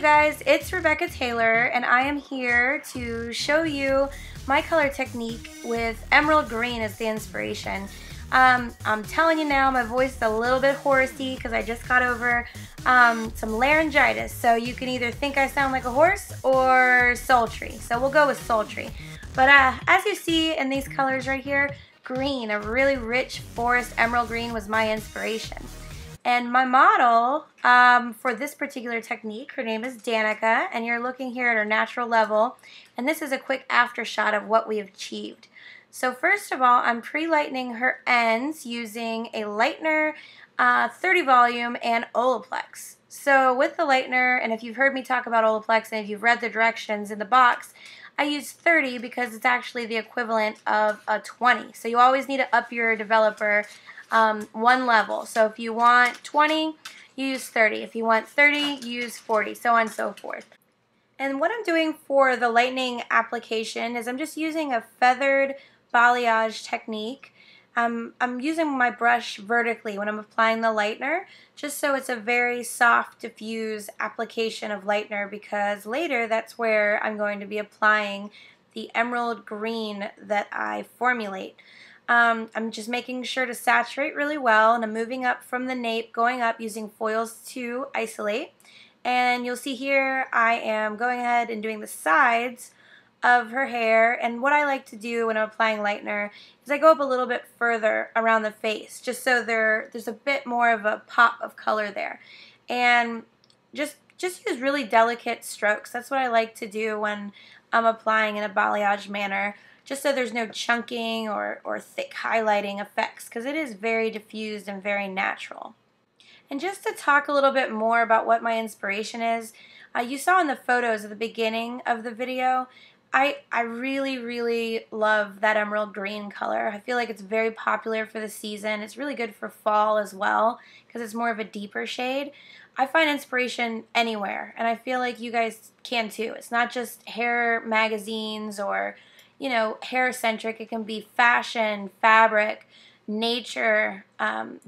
you guys, it's Rebecca Taylor and I am here to show you my color technique with emerald green as the inspiration. I'm telling you now, my voice is a little bit hoarsey because I just got over some laryngitis, so you can either think I sound like a horse or sultry, so we'll go with sultry. But as you see in these colors right here, green, a really rich forest emerald green was my inspiration. And my model for this particular technique, her name is Danica, and you're looking here at her natural level, and this is a quick after shot of what we have achieved. So first of all, I'm pre-lightening her ends using a lightener, 30 volume, and Olaplex. So with the lightener, and if you've heard me talk about Olaplex and if you've read the directions in the box, I use 30 because it's actually the equivalent of a 20. So you always need to up your developer one level. So if you want 20, you use 30. If you want 30, you use 40, so on and so forth. And what I'm doing for the lightening application is I'm just using a feathered balayage technique. I'm using my brush vertically when I'm applying the lightener, just so it's a very soft, diffuse application of lightener, because later that's where I'm going to be applying the emerald green that I formulate. I'm just making sure to saturate really well, and I'm moving up from the nape, going up using foils to isolate. And you'll see here I am going ahead and doing the sides of her hair, and what I like to do when I'm applying lightener is I go up a little bit further around the face, just so there's a bit more of a pop of color there. And just use really delicate strokes. That's what I like to do when I'm applying in a balayage manner, just so there's no chunking or thick highlighting effects, because it is very diffused and very natural. And just to talk a little bit more about what my inspiration is, you saw in the photos at the beginning of the video, I really love that emerald green color. I feel like it's very popular for the season. It's really good for fall as well because it's more of a deeper shade. I find inspiration anywhere, and I feel like you guys can too. It's not just hair magazines or, you know, hair centric. It can be fashion, fabric, nature,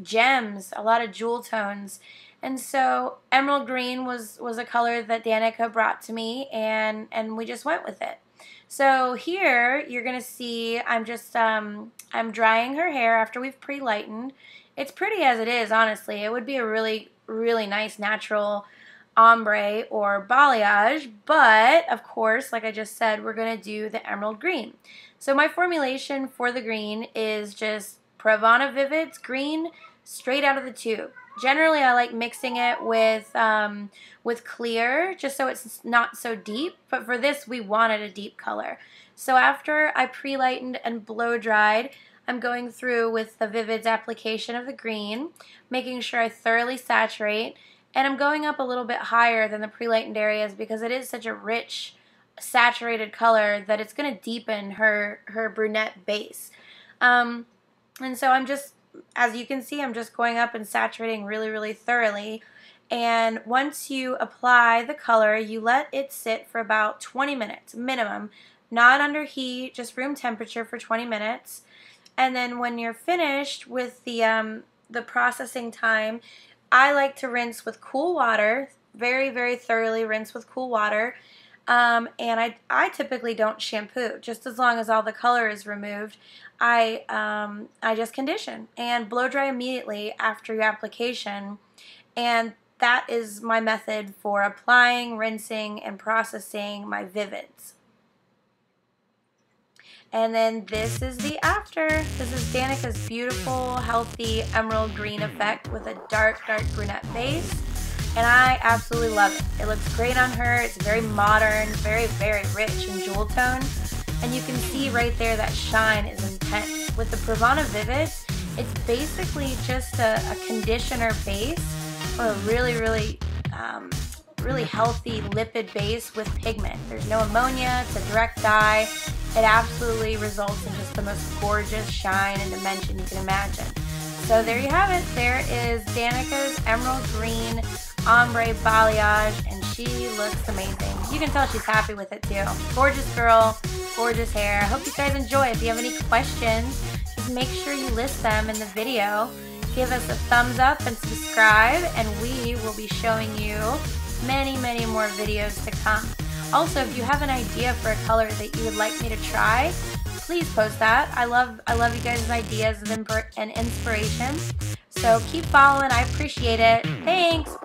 gems, a lot of jewel tones. And so emerald green was a color that Danica brought to me, and we just went with it. So here you're gonna see I'm just I'm drying her hair after we've pre-lightened. It's pretty as it is, honestly. It would be a really nice natural ombre or balayage, but of course, like I just said, we're gonna do the emerald green. So my formulation for the green is just Pravana Vivid's green straight out of the tube. Generally, I like mixing it with clear, just so it's not so deep, but for this, we wanted a deep color. So after I pre-lightened and blow-dried, I'm going through with the Vivid's application of the green, making sure I thoroughly saturate, and I'm going up a little bit higher than the pre-lightened areas because it is such a rich, saturated color that it's going to deepen her brunette base. And so I'm just, as you can see, I'm just going up and saturating really thoroughly. And once you apply the color, you let it sit for about 20 minutes minimum, not under heat, just room temperature for 20 minutes. And then when you're finished with the processing time, I like to rinse with cool water, very thoroughly rinse with cool water. And I typically don't shampoo, just as long as all the color is removed. I just condition and blow dry immediately after your application, and that is my method for applying, rinsing, and processing my Vivids. And then this is the after. This is Danica's beautiful, healthy emerald green effect with a dark brunette base. And I absolutely love it. It looks great on her. It's very modern, very rich in jewel tone. And you can see right there that shine is intense. With the Pravana Vivid, it's basically just a conditioner base for a really healthy lipid base with pigment. There's no ammonia, it's a direct dye. It absolutely results in just the most gorgeous shine and dimension you can imagine. So there you have it. There is Danica's emerald green ombre balayage, and she looks amazing. You can tell she's happy with it too. Gorgeous girl, gorgeous hair. I hope you guys enjoy. If you have any questions, just make sure you list them in the video. Give us a thumbs up and subscribe, and we will be showing you many, many more videos to come. Also, if you have an idea for a color that you would like me to try, please post that. I love you guys' ideas and inspiration. So keep following. I appreciate it. Thanks.